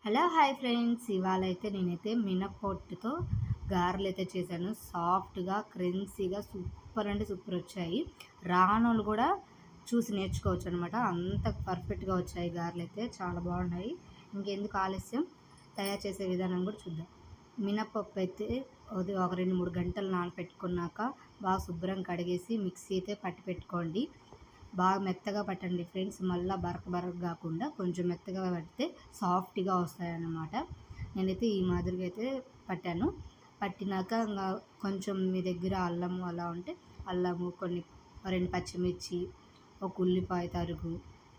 Hello hi friends, ఇవాళ అయితే నేనైతే మినప్పొట్టుతో గారెలు అయితే చేశాను. సాఫ్ట్గా క్రెన్సీగా సూపర్ అంటే సూపర్ వచ్చాయి. రానోళ్ళు కూడా చూసి నేర్చుకోవచ్చు అనమాట. అంత పర్ఫెక్ట్గా వచ్చాయి గారెలు అయితే, చాలా బాగున్నాయి. ఇంకెందుకు ఆలస్యం, తయారు చేసే విధానం కూడా చూద్దాం. మినప్పప్పు అయితే ఒక 2-3 గంటలు నానపెట్టుకున్నాక బాగా శుభ్రం కడిగేసి మిక్సీ అయితే పట్టి పెట్టుకోండి. బాగా మెత్తగా పట్టండి ఫ్రెండ్స్, మళ్ళీ బరక కాకుండా కొంచెం మెత్తగా పడితే సాఫ్ట్గా వస్తాయన్నమాట. నేనైతే ఈ మాదిరిగా అయితే పట్టాను. పట్టినాక ఇంకా కొంచెం మీ దగ్గర అల్లము అలా ఉంటే అల్లము, కొన్ని 2 పచ్చిమిర్చి, ఒక ఉల్లిపాయ తరుగు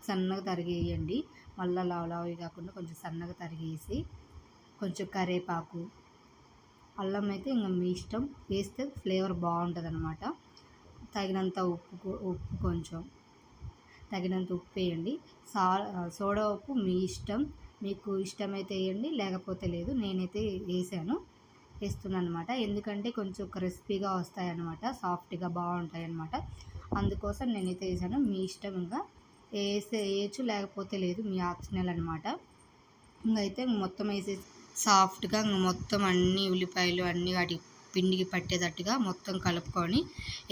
సన్నగా తరిగేయండి. మళ్ళీ లావు కాకుండా కొంచెం సన్నగా తరిగేసి, కొంచెం కరివేపాకు, అల్లం అయితే ఇంకా మీ ఇష్టం, వేస్తే ఫ్లేవర్ బాగుంటుంది అనమాట. తగినంత ఉప్పు కొంచెం తగినంత ఉప్పు వేయండి. సోడా ఉప్పు మీ ఇష్టం, మీకు ఇష్టమైతే వేయండి, లేకపోతే లేదు. నేనైతే వేస్తున్నాను అనమాట. ఎందుకంటే కొంచెం క్రిస్పీగా వస్తాయన్నమాట, సాఫ్ట్గా బాగుంటాయి అన్నమాట. అందుకోసం నేనైతే వేసాను. మీ ఇష్టం, ఇంకా వేయచ్చు, లేకపోతే లేదు, మీ ఆప్షనల్ అనమాట. ఇంకైతే మొత్తం వేసేసి సాఫ్ట్గా మొత్తం అన్ని ఉల్లిపాయలు అన్నీ వాటి పిండికి పట్టేటట్టుగా మొత్తం కలుపుకొని,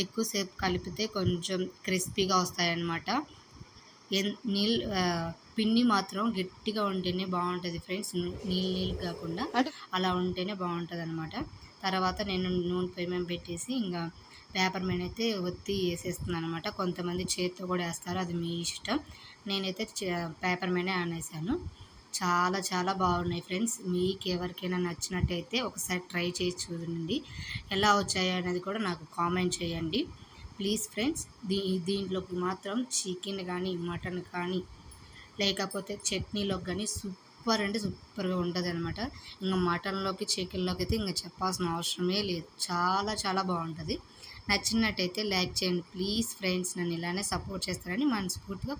ఎక్కువసేపు కలిపితే కొంచెం క్రిస్పీగా వస్తాయన్నమాట. పిండి మాత్రం గట్టిగా ఉంటేనే బాగుంటుంది ఫ్రెండ్స్, నీళ్ళు కాకుండా అలా ఉంటేనే బాగుంటుంది అనమాట. తర్వాత నేను నూనె పొయ్యి మీద పెట్టేసి ఇంకా పేపర్ మీద అయితే ఒత్తి వేసేస్తున్నాను అనమాట. కొంతమంది చేతితో కూడా వేస్తారు, అది మీ ఇష్టం. నేనైతే పేపర్ మీదే ఆనేసాను. చాలా చాలా బాగున్నాయి ఫ్రెండ్స్. మీకు ఎవరికైనా నచ్చినట్టయితే ఒకసారి ట్రై చేసి చూడండి. ఎలా వచ్చాయో అనేది కూడా నాకు కామెంట్ చేయండి ప్లీజ్ ఫ్రెండ్స్. దీంట్లోకి మాత్రం చికెన్ కానీ, మటన్ కానీ, లేకపోతే చట్నీలోకి కానీ సూపర్ అంటే సూపర్గా ఉంటుంది అనమాట. ఇంకా మటన్లోకి, చికెన్లోకి అయితే ఇంకా చెప్పాల్సిన అవసరమే లేదు. చాలా చాలా బాగుంటుంది. నచ్చినట్టయితే లైక్ చేయండి ప్లీజ్ ఫ్రెండ్స్. నన్ను ఇలానే సపోర్ట్ చేస్తారని మనస్ఫూర్తిగా